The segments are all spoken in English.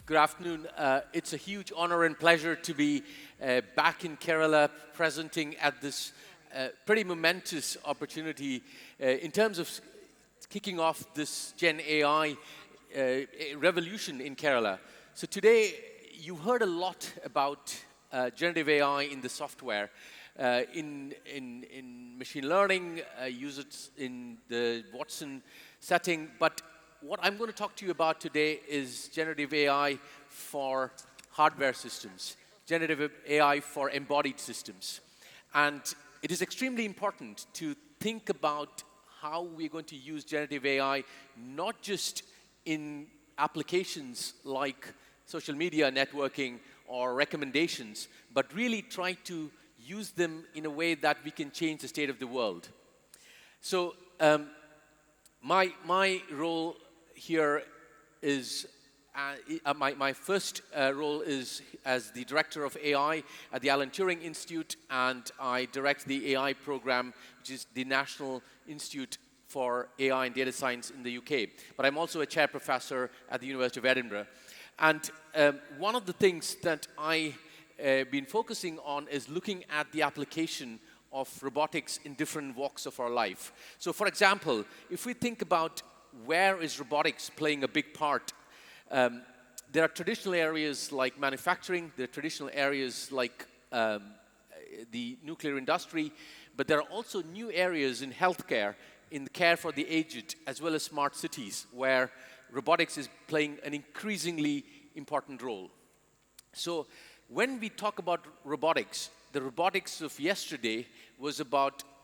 Good afternoon. It's a huge honor and pleasure to be back in Kerala presenting at this pretty momentous opportunity in terms of kicking off this Gen AI revolution in Kerala. So today, you heard a lot about generative AI in the software, in machine learning, use it in the Watson setting, but what I'm going to talk to you about today is generative AI for hardware systems, generative AI for embodied systems. And it is extremely important to think about how we're going to use generative AI, not just in applications like social media networking or recommendations, but really try to use them in a way that we can change the state of the world. So my role here is, my first role is as the Director of AI at the Alan Turing Institute, and I direct the AI program, which is the National Institute for AI and Data Science in the UK. But I'm also a chair professor at the University of Edinburgh. And one of the things that I've been focusing on is looking at the application of robotics in different walks of our life. So for example, if we think about where is robotics playing a big part, there are traditional areas like manufacturing, there are traditional areas like the nuclear industry, but there are also new areas in healthcare, in the care for the aged, as well as smart cities, where robotics is playing an increasingly important role. So when we talk about robotics, the robotics of yesterday was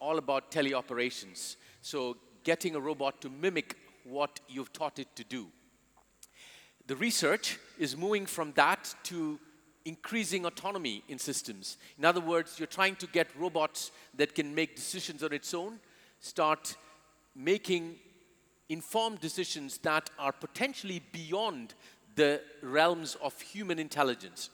all about teleoperations. So getting a robot to mimic what you've taught it to do. The research is moving from that to increasing autonomy in systems. In other words, you're trying to get robots that can make decisions on its own, start making informed decisions that are potentially beyond the realms of human intelligence.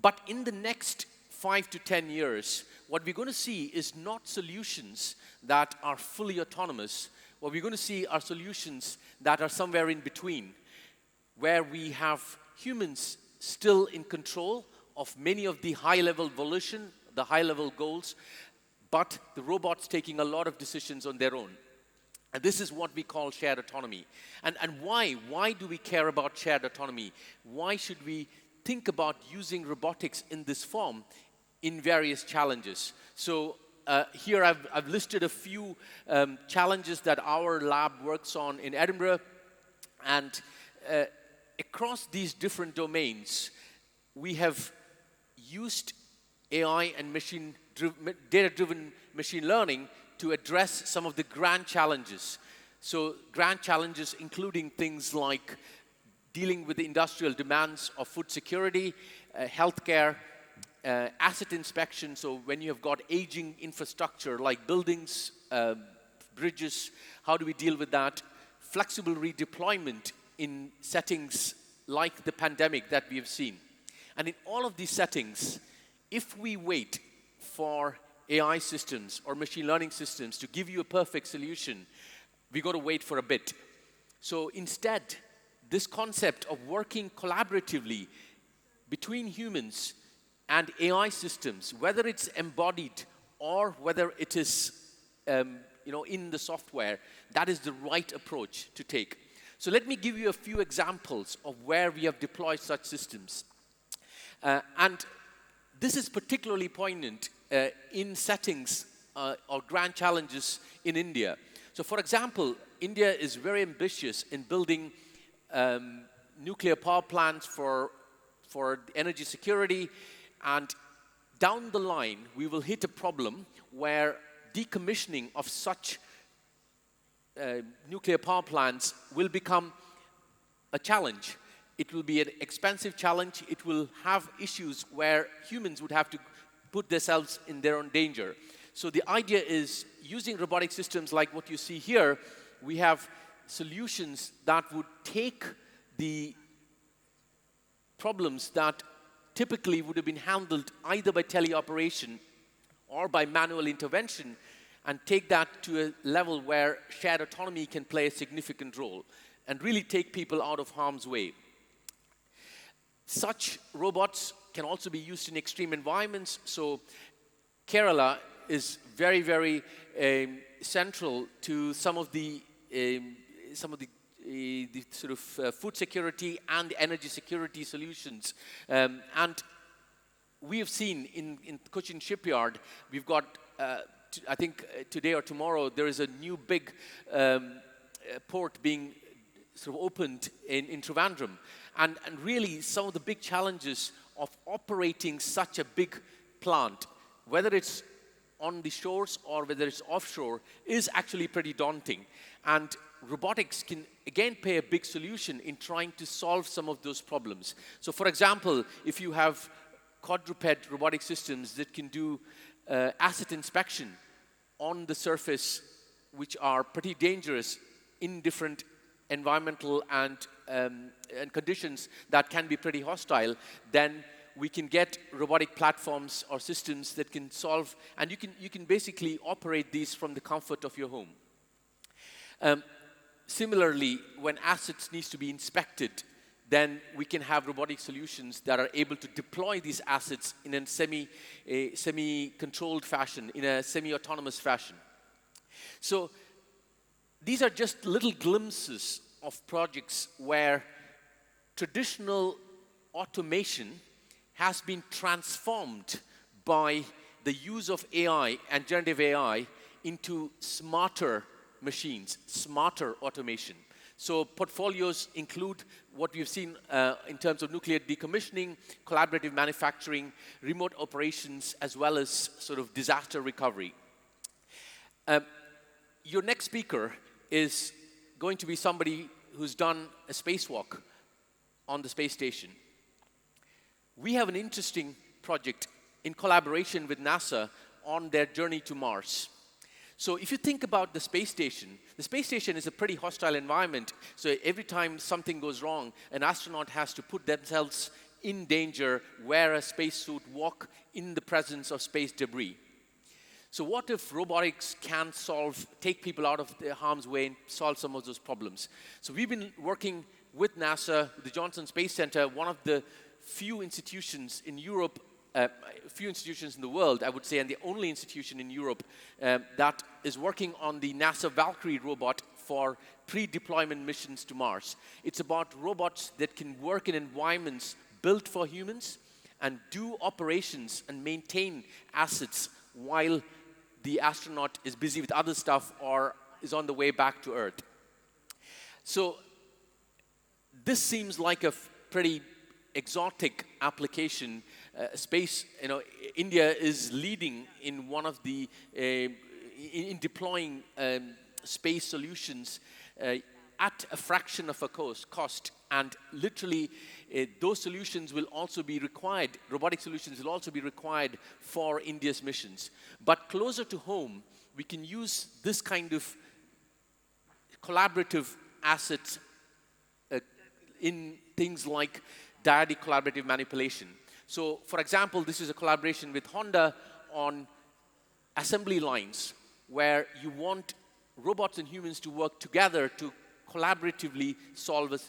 But in the next 5 to 10 years, what we're going to see is not solutions that are fully autonomous. What we're going to see are solutions that are somewhere in between, where we have humans still in control of many of the high-level volition, the high-level goals, but the robots taking a lot of decisions on their own. And this is what we call shared autonomy. And why? Why do we care about shared autonomy? Why should we think about using robotics in this form in various challenges? So here I've listed a few challenges that our lab works on in Edinburgh. And across these different domains, we have used AI and data-driven machine learning to address some of the grand challenges. So grand challenges including things like dealing with the industrial demands of food security, healthcare, asset inspection. So when you have got aging infrastructure like buildings, bridges, how do we deal with that? Flexible redeployment in settings like the pandemic that we have seen. And in all of these settings, if we wait for AI systems or machine learning systems to give you a perfect solution, we've got to wait for a bit. So instead, this concept of working collaboratively between humans and AI systems, whether it's embodied or whether it is in the software, that is the right approach to take. So let me give you a few examples of where we have deployed such systems. And this is particularly poignant in settings or grand challenges in India. So for example, India is very ambitious in building nuclear power plants for energy security, and down the line, we will hit a problem where decommissioning of such nuclear power plants will become a challenge. It will be an expensive challenge. It will have issues where humans would have to put themselves in their own danger. So the idea is using robotic systems like what you see here, we have solutions that would take the problems that typically would have been handled either by teleoperation or by manual intervention and take that to a level where shared autonomy can play a significant role and really take people out of harm's way. Such robots can also be used in extreme environments. So Kerala is very, very central to some of the sort of food security and energy security solutions. And we have seen in Cochin shipyard, we've got, I think today or tomorrow, there is a new big port being sort of opened in Trivandrum. And really, some of the big challenges of operating such a big plant, whether it's on the shores or whether it's offshore, is actually pretty daunting. And robotics can, again, play a big solution in trying to solve some of those problems. So, for example, if you have quadruped robotic systems that can do asset inspection on the surface, which are pretty dangerous in different environmental and conditions that can be pretty hostile, then we can get robotic platforms or systems that can solve, and you can basically operate these from the comfort of your home. Similarly, when assets needs to be inspected, then we can have robotic solutions that are able to deploy these assets in a semi-controlled fashion, in a semi-autonomous fashion. So these are just little glimpses of projects where traditional automation has been transformed by the use of AI and generative AI into smarter machines, smarter automation. So portfolios include what we've seen in terms of nuclear decommissioning, collaborative manufacturing, remote operations, as well as sort of disaster recovery. Your next speaker is going to be somebody who's done a spacewalk on the space station. We have an interesting project in collaboration with NASA on their journey to Mars. So if you think about the space station is a pretty hostile environment. So every time something goes wrong, an astronaut has to put themselves in danger, wear a spacesuit, walk in the presence of space debris. So what if robotics can take people out of their harm's way and solve some of those problems? So we've been working with NASA, the Johnson Space Center, one of the few institutions in Europe, few institutions in the world, I would say, and the only institution in Europe that is working on the NASA Valkyrie robot for pre-deployment missions to Mars. It's about robots that can work in environments built for humans and do operations and maintain assets while the astronaut is busy with other stuff or is on the way back to Earth. So this seems like a pretty exotic application. Space, India is leading in one of the, in deploying space solutions at a fraction of a cost. And literally, those solutions will also be required, robotic solutions will also be required for India's missions. But closer to home, we can use this kind of collaborative assets in things like dyadic collaborative manipulation. So, for example, this is a collaboration with Honda on assembly lines, where you want robots and humans to work together to collaboratively solve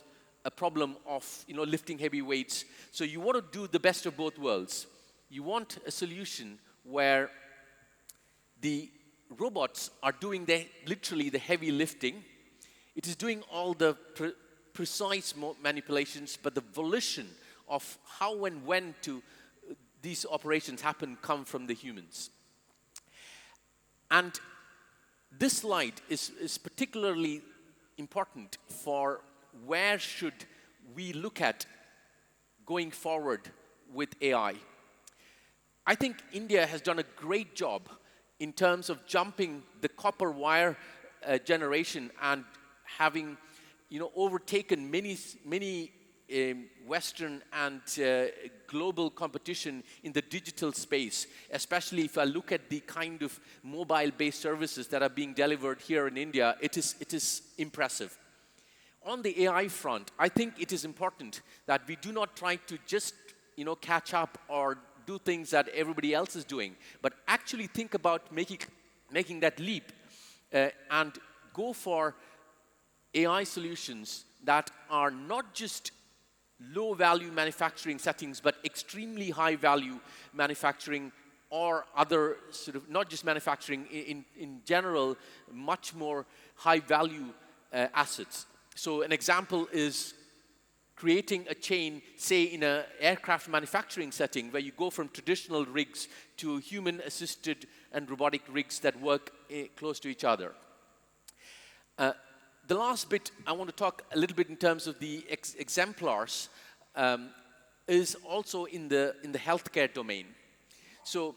a problem of lifting heavy weights. So you want to do the best of both worlds. You want a solution where the robots are doing literally the heavy lifting. It is doing all the precise manipulations, but the volition of how and when these operations come from the humans. And this slide is particularly important for where should we look at going forward with AI. I think India has done a great job in terms of jumping the copper wire generation and having overtaken many Western and global competition in the digital space, especially if I look at the kind of mobile-based services that are being delivered here in India. It is impressive. On the AI front, I think it is important that we do not try to just catch up or do things that everybody else is doing, but actually think about making that leap and go for AI solutions that are not just low-value manufacturing settings, but extremely high-value manufacturing or other sort of, not just manufacturing, in general, much more high-value assets. So an example is creating a chain, say in an aircraft manufacturing setting, where you go from traditional rigs to human-assisted and robotic rigs that work close to each other. The last bit I want to talk a little bit in terms of the exemplars is also in the healthcare domain. So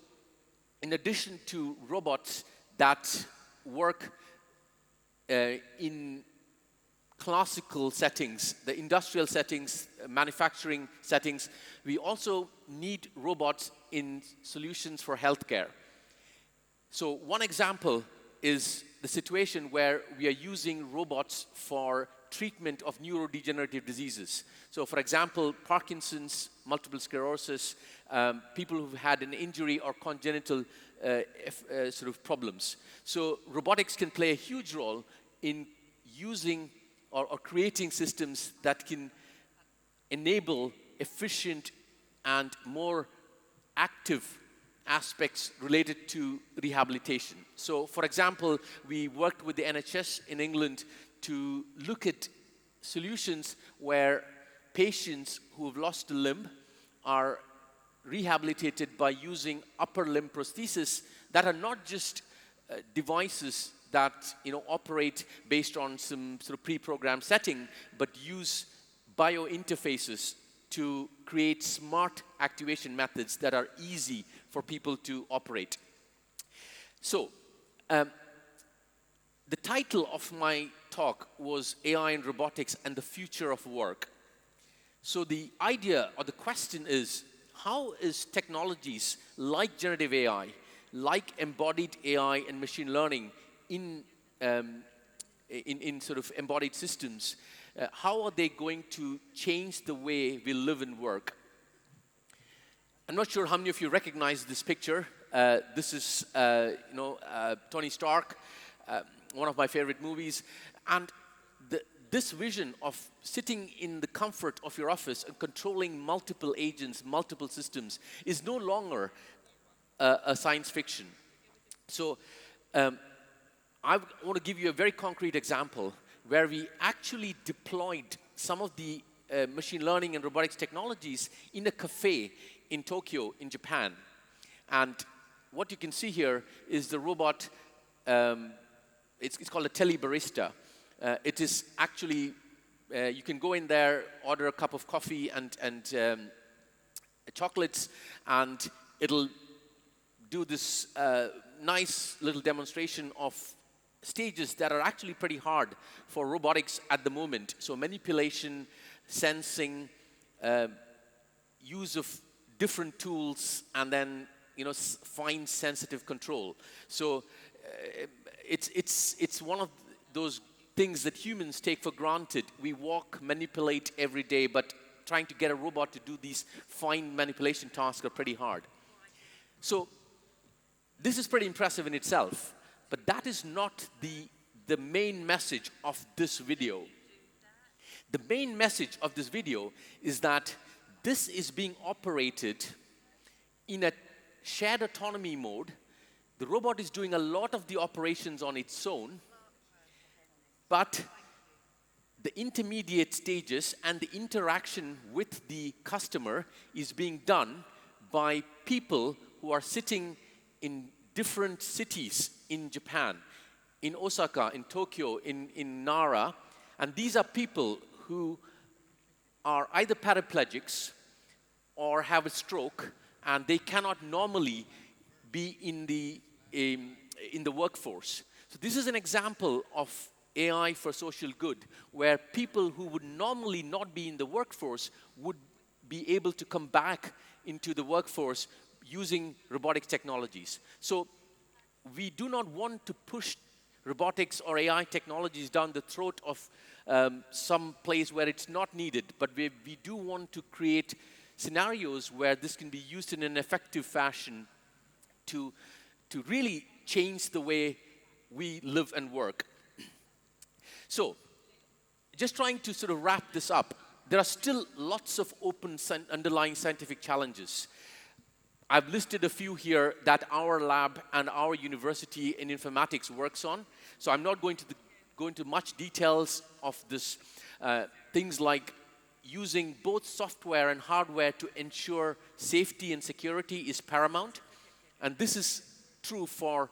in addition to robots that work in classical settings, the industrial settings, manufacturing settings, we also need robots in solutions for healthcare. So one example is the situation where we are using robots for treatment of neurodegenerative diseases. So for example, Parkinson's, multiple sclerosis, people who've had an injury or congenital sort of problems. So robotics can play a huge role in using or creating systems that can enable efficient and more active aspects related to rehabilitation. So, for example, we worked with the NHS in England to look at solutions where patients who have lost a limb are rehabilitated by using upper limb prostheses that are not just devices that operate based on some sort of pre-programmed setting, but use biointerfaces to create smart activation methods that are easy for people to operate. So, the title of my talk was AI and Robotics and the Future of Work. So the idea or the question is, how is technologies like generative AI, like embodied AI and machine learning in sort of embodied systems, how are they going to change the way we live and work? I'm not sure how many of you recognize this picture. This is, Tony Stark, one of my favorite movies. And this vision of sitting in the comfort of your office and controlling multiple agents, multiple systems, is no longer a science fiction. So I want to give you a very concrete example where we actually deployed some of the machine learning and robotics technologies in a cafe in Tokyo, in Japan. And what you can see here is the robot, it's called a telebarista. It is actually, you can go in there, order a cup of coffee and chocolates, and it'll do this nice little demonstration of stages that are actually pretty hard for robotics at the moment. So manipulation, sensing, use of different tools, and then fine sensitive control. So it's one of those things that humans take for granted. We walk, manipulate every day, but trying to get a robot to do these fine manipulation tasks are pretty hard. So this is pretty impressive in itself, but that is not the main message of this video. The main message of this video is that this is being operated in a shared autonomy mode. The robot is doing a lot of the operations on its own, but the intermediate stages and the interaction with the customer is being done by people who are sitting in different cities in Japan, in Osaka, in Tokyo, in Nara. And these are people who are either paraplegics or have a stroke, and they cannot normally be in the workforce. So this is an example of AI for social good, where people who would normally not be in the workforce would be able to come back into the workforce using robotics technologies. So we do not want to push robotics or AI technologies down the throat of some place where it's not needed, but we do want to create scenarios where this can be used in an effective fashion to really change the way we live and work. So, just trying to sort of wrap this up, there are still lots of open underlying scientific challenges. I've listed a few here that our lab and our university in informatics works on. So I'm not going to go into much details of this. Things like using both software and hardware to ensure safety and security is paramount. And this is true for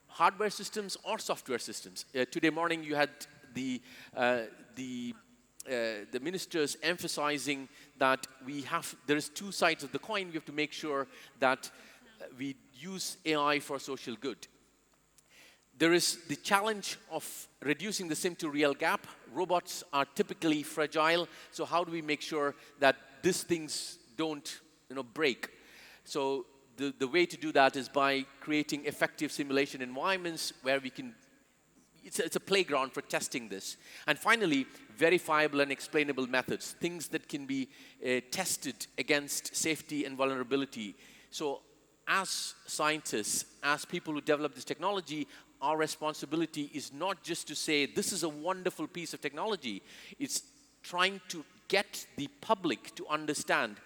hardware systems or software systems. Today morning you had the ministers emphasizing that there is two sides of the coin. We have to make sure that we use AI for social good. There is the challenge of reducing the sim to real gap. Robots are typically fragile, so how do we make sure that these things don't break? So the way to do that is by creating effective simulation environments where we can, it's a playground for testing this. And finally, verifiable and explainable methods, things that can be tested against safety and vulnerability. So as scientists, as people who develop this technology, our responsibility is not just to say, this is a wonderful piece of technology. It's trying to get the public to understand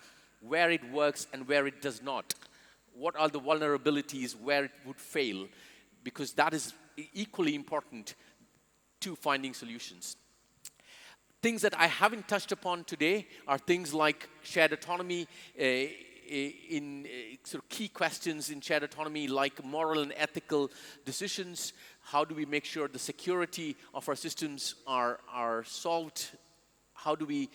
where it works and where it does not. What are the vulnerabilities, where it would fail, because that is equally important to finding solutions. Things that I haven't touched upon today are things like shared autonomy, in sort of key questions in shared autonomy like moral and ethical decisions. How do we make sure the security of our systems are solved? How do we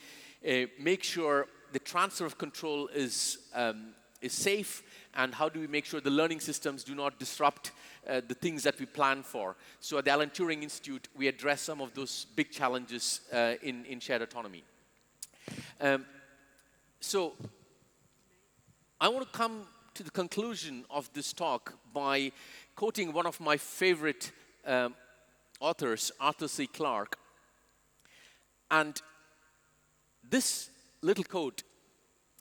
make sure the transfer of control is safe? And how do we make sure the learning systems do not disrupt the things that we plan for? So at the Alan Turing Institute, we address some of those big challenges in shared autonomy. So I want to come to the conclusion of this talk by quoting one of my favorite authors, Arthur C. Clarke. And this little quote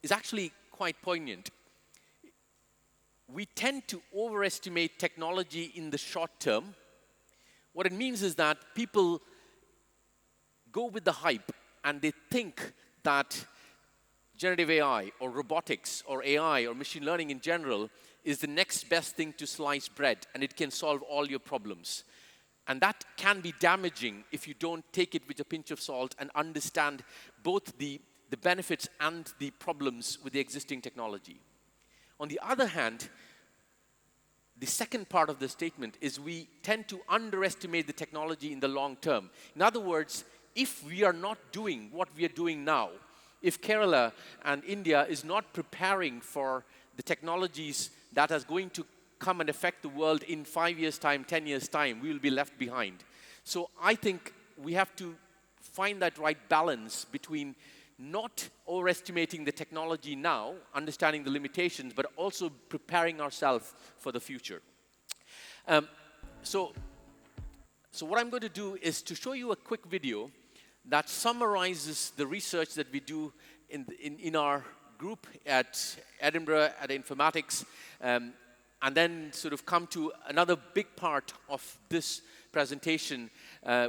is actually quite poignant. We tend to overestimate technology in the short term. What it means is that people go with the hype and they think that generative AI or robotics or AI or machine learning in general is the next best thing to sliced bread and it can solve all your problems. And that can be damaging if you don't take it with a pinch of salt and understand both the benefits and the problems with the existing technology. On the other hand, the second part of the statement is we tend to underestimate the technology in the long term. In other words, if we are not doing what we are doing now, if Kerala and India is not preparing for the technologies that are going to come and affect the world in 5 years' time, 10 years' time, we will be left behind. So I think we have to find that right balance between not overestimating the technology now, understanding the limitations, but also preparing ourselves for the future. So what I'm going to do is to show you a quick video that summarizes the research that we do in our group at Edinburgh at Informatics, and then sort of come to another big part of this presentation,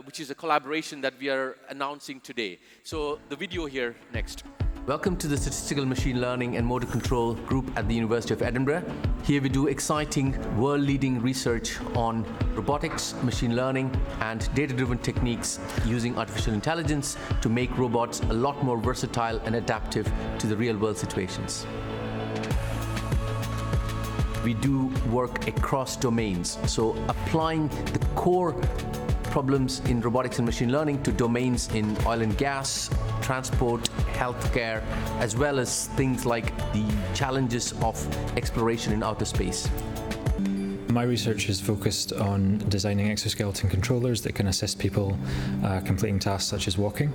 which is a collaboration that we are announcing today. So the video here next. Welcome to the Statistical Machine Learning and Motor Control group at the University of Edinburgh. Here we do exciting, world-leading research on robotics, machine learning, and data-driven techniques using artificial intelligence to make robots a lot more versatile and adaptive to the real-world situations. We do work across domains, so applying the core problems in robotics and machine learning to domains in oil and gas, transport, healthcare, as well as things like the challenges of exploration in outer space. My research is focused on designing exoskeleton controllers that can assist people completing tasks such as walking.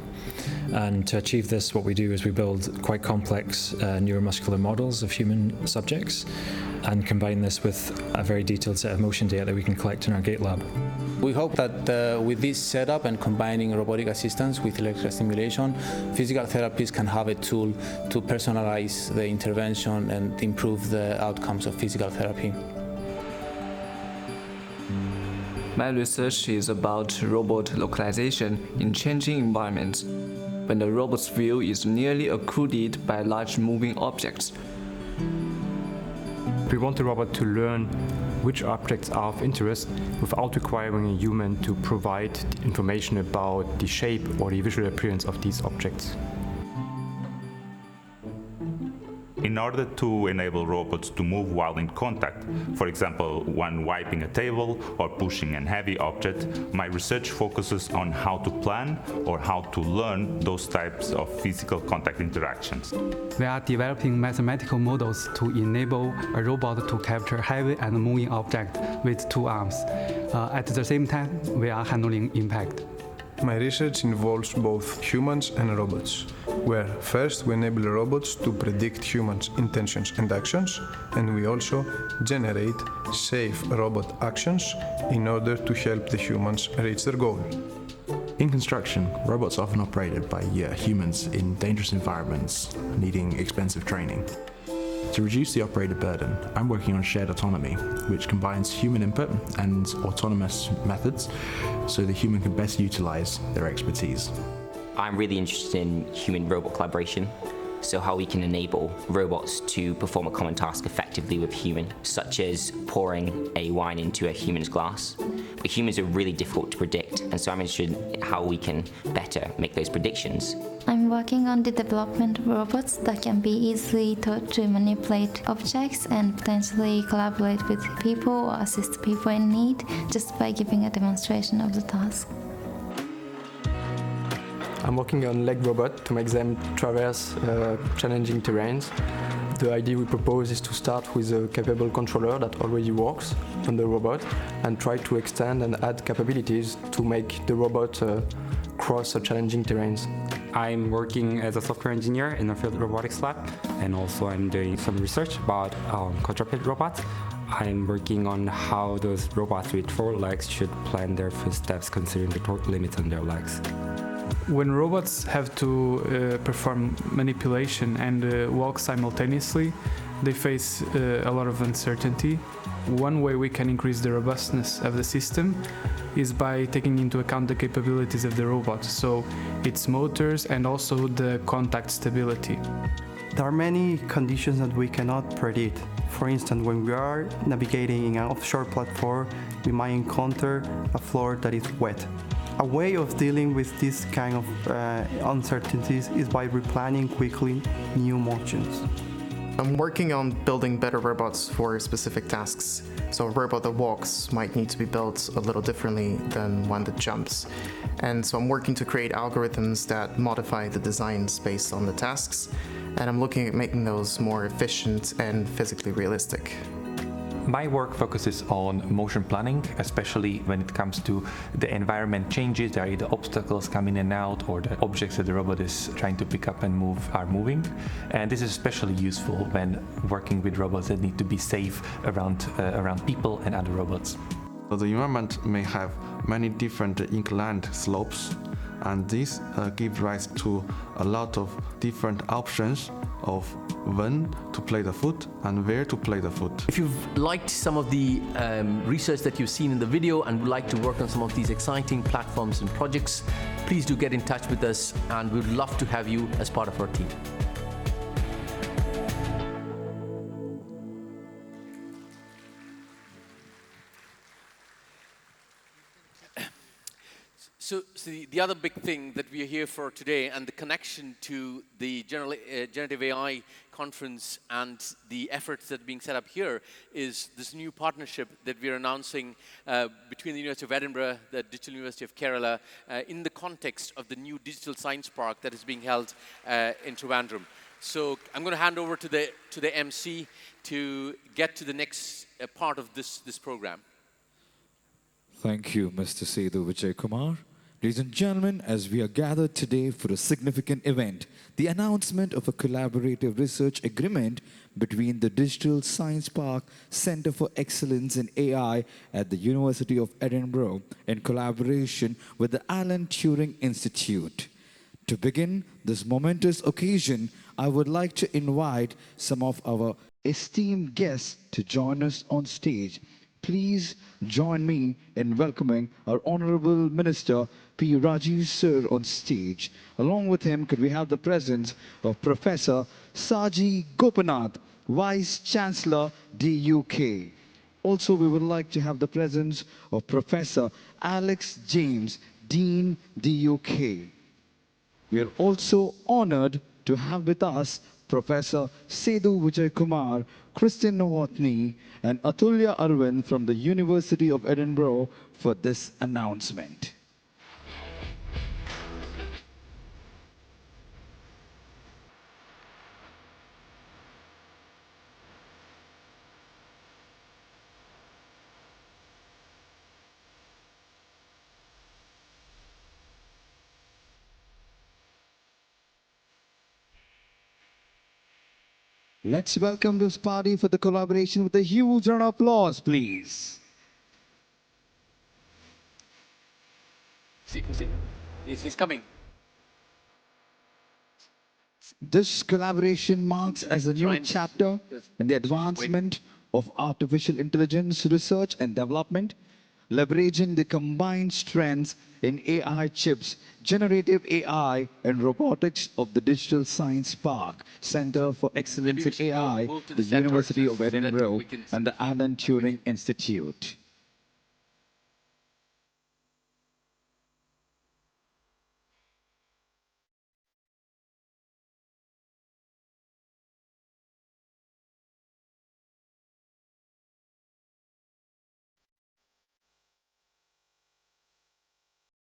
And to achieve this, what we do is we build quite complex neuromuscular models of human subjects and combine this with a very detailed set of motion data that we can collect in our gate lab. We hope that with this setup and combining robotic assistance with electrical stimulation, physical therapists can have a tool to personalize the intervention and improve the outcomes of physical therapy. My research is about robot localization in changing environments. when the robot's view is nearly occluded by large moving objects. We want the robot to learn which objects are of interest without requiring a human to provide information about the shape or the visual appearance of these objects. In order to enable robots to move while in contact, for example, when wiping a table or pushing a heavy object, my research focuses on how to plan or how to learn those types of physical contact interactions. We are developing mathematical models to enable a robot to capture heavy and moving objects with 2 arms. At the same time, we are handling impact. My research involves both humans and robots, where first we enable robots to predict humans' intentions and actions, and we also generate safe robot actions in order to help the humans reach their goal. In construction, robots are often operated by humans in dangerous environments, needing expensive training. To reduce the operator burden, I'm working on shared autonomy, which combines human input and autonomous methods so the human can best utilize their expertise. I'm really interested in human-robot collaboration, so how we can enable robots to perform a common task effectively with humans, such as pouring a wine into a human's glass. But humans are really difficult to predict, and so I'm interested in how we can better make those predictions. I'm working on the development of robots that can be easily taught to manipulate objects and potentially collaborate with people or assist people in need just by giving a demonstration of the task. I'm working on leg robots to make them traverse challenging terrains. The idea we propose is to start with a capable controller that already works on the robot and try to extend and add capabilities to make the robot cross challenging terrains. I'm working as a software engineer in a field robotics lab, and also I'm doing some research about quadruped robots. I'm working on how those robots with 4 legs should plan their footsteps considering the torque limits on their legs. When robots have to perform manipulation and walk simultaneously, they face a lot of uncertainty. One way we can increase the robustness of the system is by taking into account the capabilities of the robot, so its motors and also the contact stability. There are many conditions that we cannot predict. For instance, when we are navigating in an offshore platform, we might encounter a floor that is wet. A way of dealing with this kind of uncertainties is by replanning quickly new motions. I'm working on building better robots for specific tasks. So a robot that walks might need to be built a little differently than one that jumps. And so I'm working to create algorithms that modify the designs based on the tasks. And I'm looking at making those more efficient and physically realistic. My work focuses on motion planning, especially when it comes to the environment changes. There are either obstacles coming in and out, or the objects that the robot is trying to pick up and move are moving. And this is especially useful when working with robots that need to be safe around people and other robots. The environment may have many different inclined slopes, and this gives rise to a lot of different options of when to play the foot and where to play the foot. If you've liked some of the research that you've seen in the video and would like to work on some of these exciting platforms and projects, please do get in touch with us, and we'd love to have you as part of our team. So the other big thing that we are here for today, and the connection to the Generative AI conference and the efforts that are being set up here, is this new partnership that we are announcing between the University of Edinburgh, the Digital University of Kerala, in the context of the new Digital Science Park that is being held in Trivandrum. So I'm going to hand over to the MC to get to the next part of this program. Thank you, Mr. Sethu Vijayakumar. Ladies and gentlemen, as we are gathered today for a significant event, the announcement of a collaborative research agreement between the Digital Science Park Centre for Excellence in AI at the University of Edinburgh in collaboration with the Alan Turing Institute. To begin this momentous occasion, I would like to invite some of our esteemed guests to join us on stage. Please join me in welcoming our Honorable Minister P. Rajiv Sir on stage. Along with him, could we have the presence of Professor Saji Gopinath, Vice Chancellor, DUK. Also, we would like to have the presence of Professor Alex James, Dean, DUK. We are also honored to have with us Professor Sethu Vijayakumar, Christian Novotny, and Atulya Arvind from the University of Edinburgh for this announcement. Let's welcome this party for the collaboration with a huge round of applause, please. He's coming. This collaboration marks as a new chapter in the advancement of artificial intelligence research and development, leveraging the combined strengths in AI chips, generative AI, and robotics of the Digital Science Park, Center for Excellence in AI, the University of Edinburgh, and the Alan Turing Institute.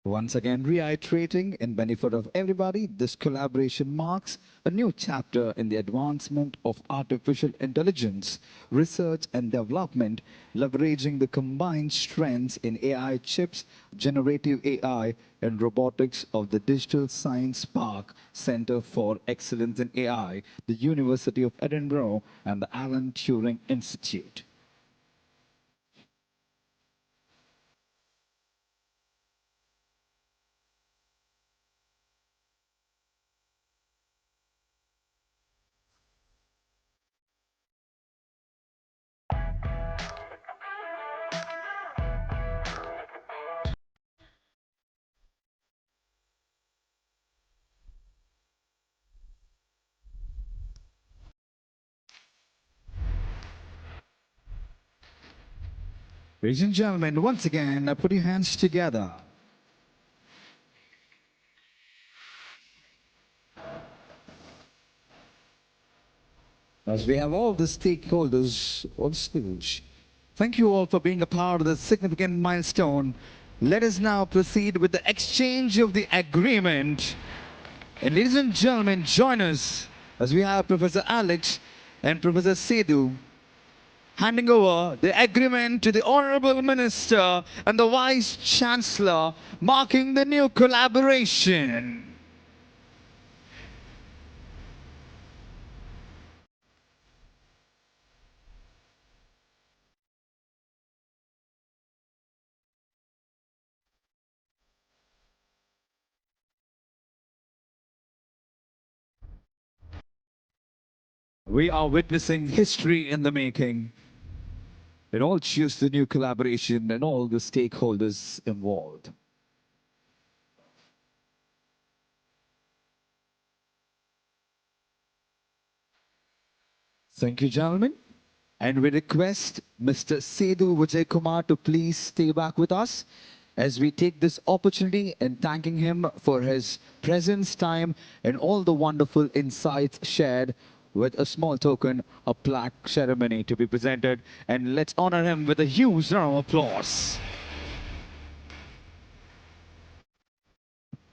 Once again, reiterating in benefit of everybody, this collaboration marks a new chapter in the advancement of artificial intelligence, research and development, leveraging the combined strengths in AI chips, generative AI, and robotics of the Digital Science Park, Center for Excellence in AI, the University of Edinburgh, and the Alan Turing Institute. Ladies and gentlemen, once again, put your hands together. As we have all the stakeholders on stage, thank you all for being a part of this significant milestone. Let us now proceed with the exchange of the agreement. And ladies and gentlemen, join us as we have Professor Alex and Professor Sethu handing over the agreement to the Honorable Minister and the Vice Chancellor, marking the new collaboration. We are witnessing history in the making. It all cheers the new collaboration and all the stakeholders involved. Thank you, gentlemen. And we request Mr. Sethu Vijayakumar to please stay back with us as we take this opportunity and thanking him for his presence, time, and all the wonderful insights shared with a small token, a plaque ceremony to be presented. And let's honor him with a huge round of applause.